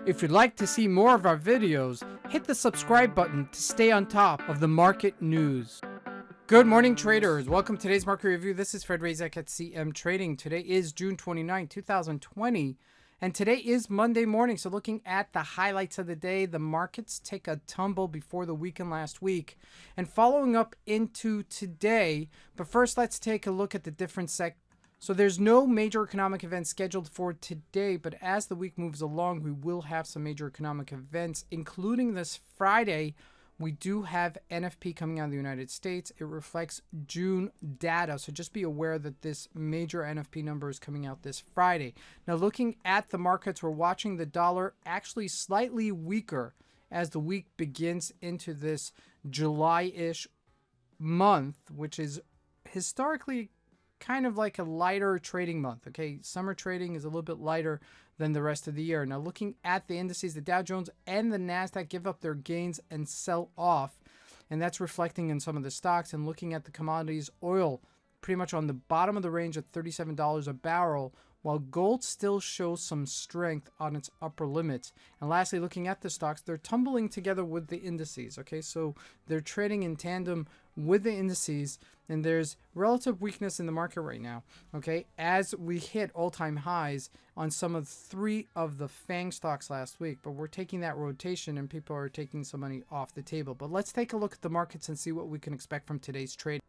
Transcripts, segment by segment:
If you'd like to see more of our videos, hit the subscribe button to stay on top of the market news. Good morning, traders. Welcome to today's market review. This is Razak at CMtrading. Today is June 29, 2020, and today is Monday morning. So looking at the highlights of the day, the markets take a tumble before the weekend last week and following up into today. But first, let's take a look at the different sectors. So there's no major economic events scheduled for today, but as the week moves along, we will have some major economic events, including this Friday. We do have NFP coming out of the United States. It reflects June data, so just be aware that this major NFP number is coming out this Friday. Now, looking at the markets, we're watching the dollar actually slightly weaker as the week begins into this July-ish month, which is historically kind of like a lighter trading month. Okay, summer trading is a little bit lighter than the rest of the year. Now, looking at the indices, the Dow Jones and the Nasdaq give up their gains and sell off, and that's reflecting in some of the stocks. And looking at the commodities, oil pretty much on the bottom of the range at $37 a barrel, while gold still shows some strength on its upper limits. And lastly, looking at the stocks, they're tumbling together with the indices. Okay, so they're trading in tandem with the indices, and there's relative weakness in the market right now. Okay, as we hit all-time highs on some of three of the FANG stocks last week, but we're taking that rotation and people are taking some money off the table. But let's take a look at the markets and see what we can expect from today's trade.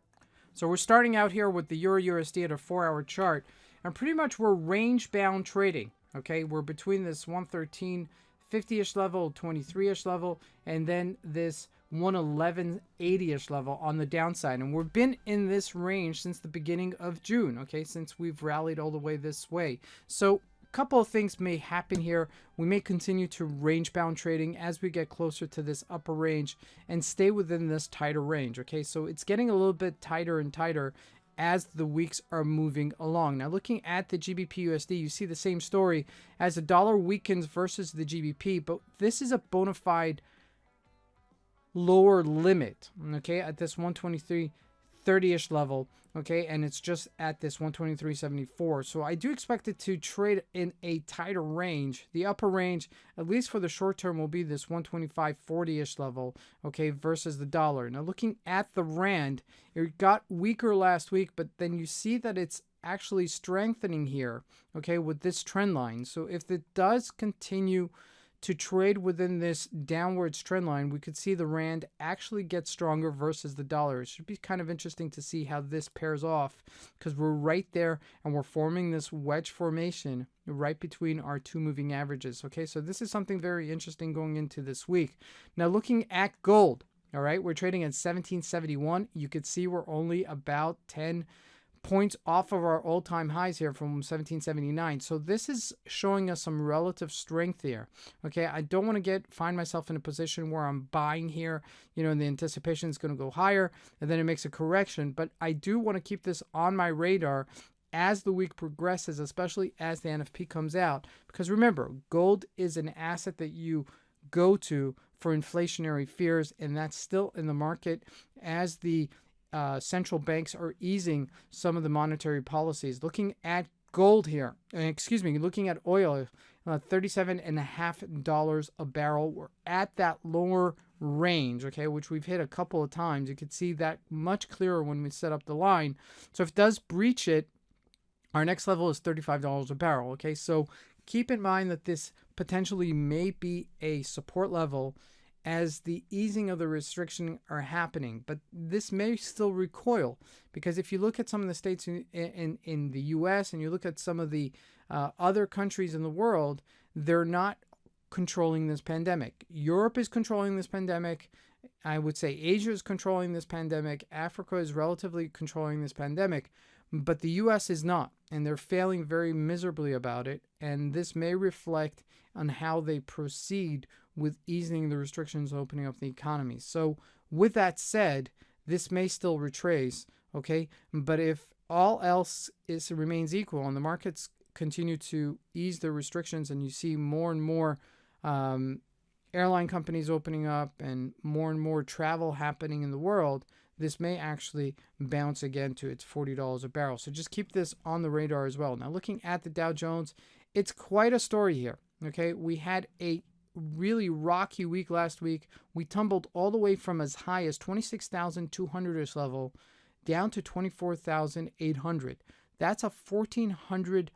So we're starting out here with the Euro USD at a 4-hour chart. And pretty much we're range-bound trading, okay? We're between this 113.50-ish level, 23-ish level, and then this 111.80-ish level on the downside. And we've been in this range since the beginning of June, okay? Since we've rallied all the way this way. So a couple of things may happen here. We may continue to range-bound trading as we get closer to this upper range and stay within this tighter range, okay? So it's getting a little bit tighter and tighter as the weeks are moving along. Now, looking at the GBP USD, you see the same story as the dollar weakens versus the GBP, but this is a bona fide lower limit, okay, at this 123.30-ish level, okay, and it's just at this 123.74. So I do expect it to trade in a tighter range. The upper range, at least for the short term, will be this 125.40-ish level, okay, versus the dollar. Now, looking at the rand, it got weaker last week, but then you see that it's actually strengthening here, okay, with this trend line. So if it does continue to trade within this downwards trend line, we could see the rand actually get stronger versus the dollar. It should be kind of interesting to see how this pairs off, because we're right there and we're forming this wedge formation right between our two moving averages. Okay, so this is something very interesting going into this week. Now, looking at gold, all right, we're trading at 1771. You could see we're only about 10 points off of our all-time highs here from 1779. So this is showing us some relative strength here. Okay, I don't want to find myself in a position where I'm buying here, you know, and the anticipation is going to go higher and then it makes a correction. But I do want to keep this on my radar as the week progresses, especially as the NFP comes out. Because remember, gold is an asset that you go to for inflationary fears, and that's still in the market as the central banks are easing some of the monetary policies. Looking at gold here, looking at oil, $37.50 a barrel. We're at that lower range, okay, which we've hit a couple of times. You could see that much clearer when we set up the line. So if it does breach it, our next level is $35 a barrel, okay? So keep in mind that this potentially may be a support level as the easing of the restriction are happening, but this may still recoil, because if you look at some of the states in the US and you look at some of the other countries in the world, they're not controlling this pandemic. Europe is controlling this pandemic. I would say Asia is controlling this pandemic. Africa is relatively controlling this pandemic, but the US is not, and they're failing very miserably about it, and this may reflect on how they proceed with easing the restrictions, opening up the economy. So with that said, this may still retrace, okay? But if all else remains equal and the markets continue to ease the restrictions and you see more and more airline companies opening up and more travel happening in the world, this may actually bounce again to its $40 a barrel. So just keep this on the radar as well. Now, looking at the Dow Jones, it's quite a story here. Okay, we had a really rocky week last week. We tumbled all the way from as high as 26,200ish level down to 24,800. That's a 1,400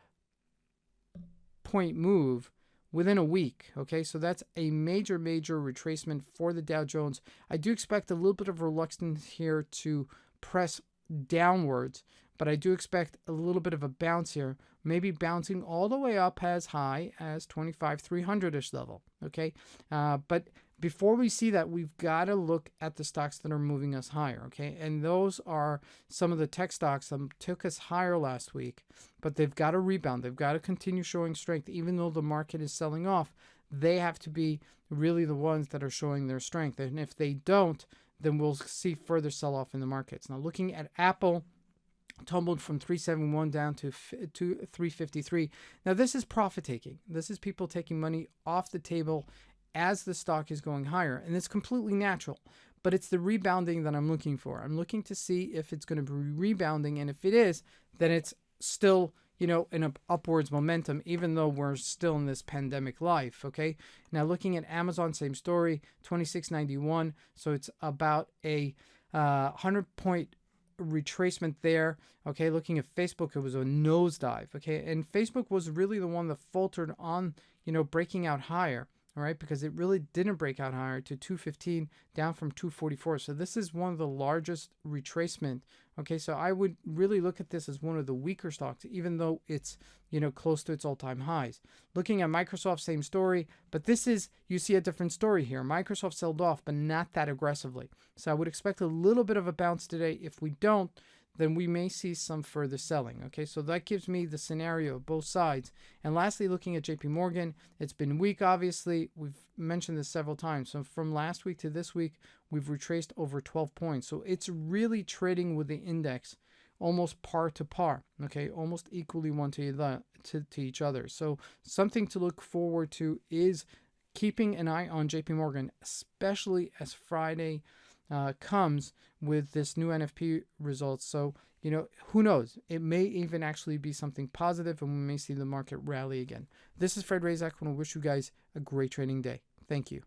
point move within a week. Okay, so that's a major retracement for the Dow Jones. I do expect a little bit of reluctance here to press downwards, but I do expect a little bit of a bounce here, maybe bouncing all the way up as high as 25,300ish level. Okay, but before we see that, we've got to look at the stocks that are moving us higher. Okay, and those are some of the tech stocks that took us higher last week, but they've got to rebound. They've got to continue showing strength, even though the market is selling off. They have to be really the ones that are showing their strength, and if they don't, then we'll see further sell-off in the markets. Now, looking at Apple, tumbled from 371 down to 353. Now, this is profit taking. This is people taking money off the table as the stock is going higher, and it's completely natural. But it's the rebounding that I'm looking for. I'm looking to see if it's going to be rebounding, and if it is, then it's still, in an upwards momentum, even though we're still in this pandemic life. Okay. Now, looking at Amazon, same story, 2691. So it's about a 100-point retracement there. Okay, looking at Facebook, it was a nosedive. Okay, and Facebook was really the one that faltered on, breaking out higher. All right, because it really didn't break out higher to 215, down from 244. So this is one of the largest retracement. Okay, so I would really look at this as one of the weaker stocks, even though it's, close to its all-time highs. Looking at Microsoft, same story, but this is, you see a different story here. Microsoft sold off, but not that aggressively. So I would expect a little bit of a bounce today. If we don't, then we may see some further selling. Okay, so that gives me the scenario of both sides. And lastly, looking at JP Morgan, it's been weak, obviously. We've mentioned this several times. So from last week to this week, we've retraced over 12 points. So it's really trading with the index almost par to par, okay, almost equally one to each other. So something to look forward to is keeping an eye on JP Morgan, especially as Friday comes with this new NFP results. So, who knows? It may even actually be something positive, and we may see the market rally again. This is Fred Razak. I want to wish you guys a great trading day. Thank you.